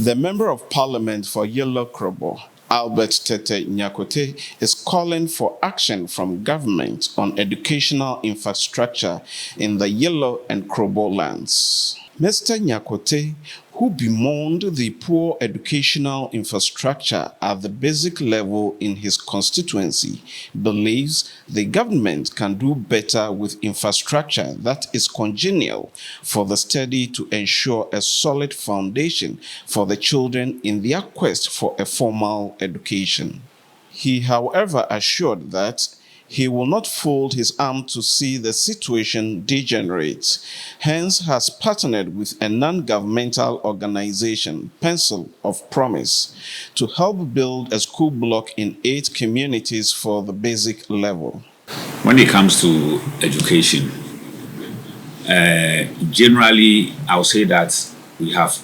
The Member of Parliament for Yilo Krobo, Albert Tete Nyakote, is calling for action from government on educational infrastructure in the Yilo and Krobo lands. Mr. Nyakote, who bemoaned the poor educational infrastructure at the basic level in his constituency, believes the government can do better with infrastructure that is congenial for the study to ensure a solid foundation for the children in their quest for a formal education. He, however, assured that he will not fold his arm to see the situation degenerate, hence has partnered with a non-governmental organization, Pencil of Promise, to help build a school block in 8 communities for the basic level. When it comes to education, generally, I would say that we have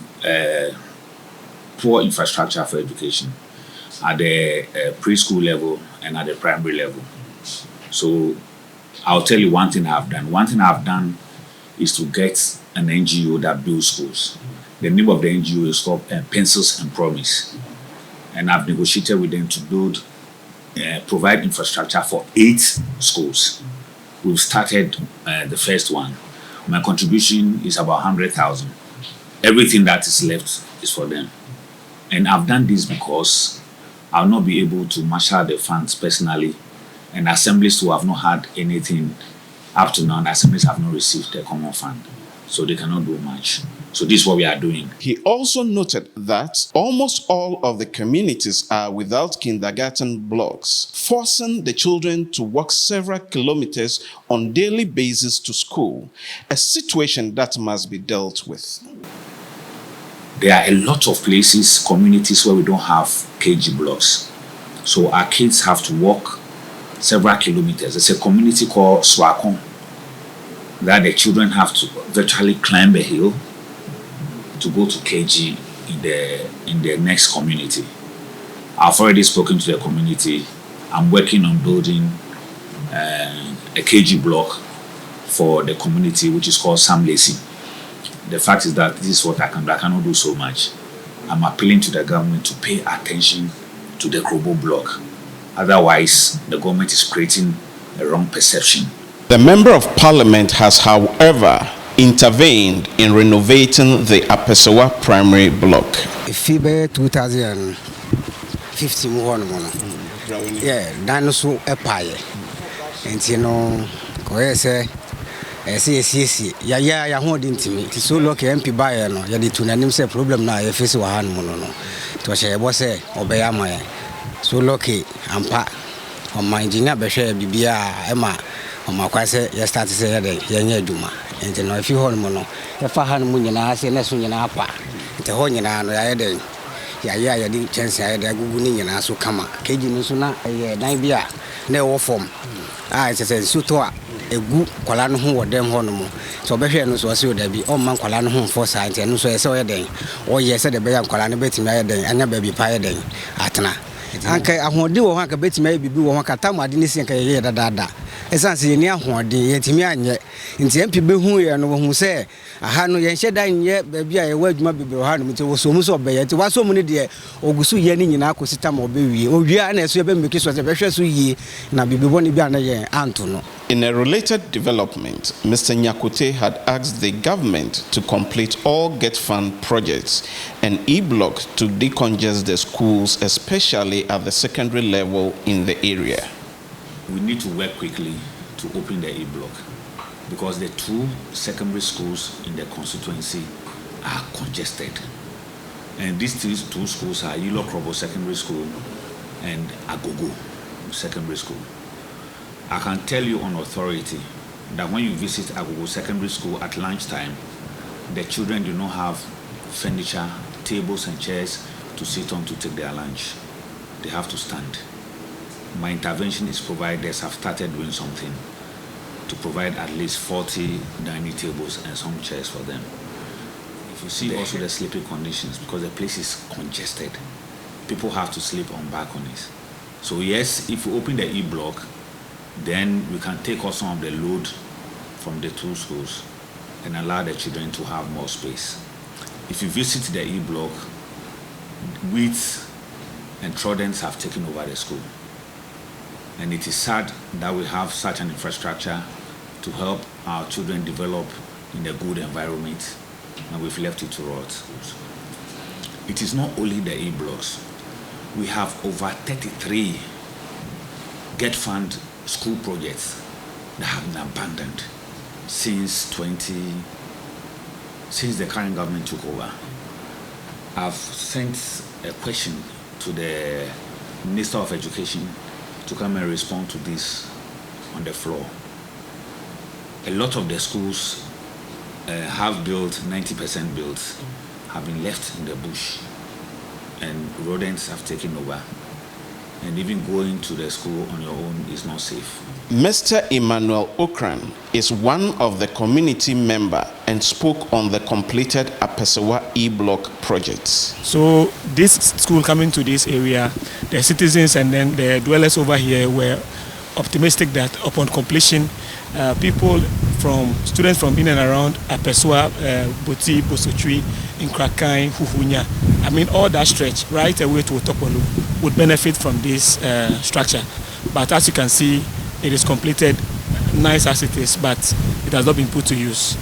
poor infrastructure for education at the preschool level and at the primary level. So I'll tell you one thing I've done. One thing I've done is to get an NGO that builds schools. The name of the NGO is called Pencils and Promise. And I've negotiated with them to provide infrastructure for 8 schools. We've started the first one. My contribution is about 100,000. Everything that is left is for them. And I've done this because I'll not be able to marshal the funds personally, and assemblies who have not had anything up to now, the assemblies have not received a common fund, so they cannot do much. So this is what we are doing. He also noted that almost all of the communities are without kindergarten blocks, forcing the children to walk several kilometers on daily basis to school, a situation that must be dealt with. There are a lot of places, communities where we don't have KG blocks. So our kids have to walk several kilometers. There's a community called Swakon that the children have to virtually climb a hill to go to KG in the next community. I've already spoken to the community. I'm working on building a KG block for the community, which is called Sam Lacy. The fact is that this is what I can do. I cannot do so much. I'm appealing to the government to pay attention to the Krobo block. Otherwise, the government is creating a wrong perception. The Member of Parliament has, however, intervened in renovating the Apesewa primary block. FIBE 2015, yeah, dinosaur empire. And you know, ya holding to me. It's so lucky MP buyer no. Ya di tunanim say problem na ya face wa hanu no. To share boss obeyama. So lucky ampa. On my engineer be share bibia ema. On my kwase ya start say ya den ya nya aduma. Enti no afi ho no no. Ya fa hanu mu nyina ase na so nyina apa. Enti ho nyina no ya den. Ya di chance ya da gugu ni nyina so kama. Keji no so na dan bia na e wo form. It's a so to a good kwala no ho wodem ho no mo so obehwe no so o da bi o man kwala no ho for science no so yese o yeden o yese de be ya kwala no betimi ayeden anya ba bi pa ayeden atena anka ahode wo ho aka betimi ayi bibi wo ho kata mo ade ne si anka ye dada esanse ye ni ahode yetimi anye nti MP be hu ye no wo hu se aha no ye hye dan ye ba bi a ye wa adwuma bibiro ha no mti wo so mu so be ye ti wa so mu ne de ogusu ye ni nyina akosita ma obewie owie na eso ye be meki so se behwe so yi na bibibo ne bi ana ye anto no. In a related development, Mr. Nyakote had asked the government to complete all GET Fund projects and E-block to decongest the schools, especially at the secondary level in the area. We need to work quickly to open the E-block because the 2 secondary schools in the constituency are congested. And these 2 schools are Yilo Krobo Secondary School and Agogo Secondary School. I can tell you on authority that when you visit Agogo Secondary School at lunchtime, the children do not have furniture, tables and chairs to sit on to take their lunch. They have to stand. My intervention is providers have started doing something to provide at least 40 dining tables and some chairs for them. If you see also the sleeping conditions, because the place is congested, people have to sleep on balconies. So yes, if we open the E-block, then we can take off some of the load from the 2 schools and allow the children to have more space. If you visit the E-block, weeds and rodents have taken over the school. And it is sad that we have such an infrastructure to help our children develop in a good environment, and we've left it to rot. It is not only the E blocks. We have over 33 Get Fund school projects that have been abandoned since the current government took over. I've sent a question to the Minister of Education to come and respond to this on the floor. A lot of the schools have built, 90% built, have been left in the bush, and rodents have taken over. And even going to the school on your own is not safe. Mr. Emmanuel Okran is one of the community members and spoke on the completed Apesewa E-Block projects. So this school coming to this area, the citizens and then the dwellers over here were optimistic that upon completion, students from in and around Apesewa, Boti, Bosotwi, Nkrakai, Huhunya, I mean all that stretch right away to Otopolu would benefit from this structure. But as you can see, it is completed nice as it is, but it has not been put to use.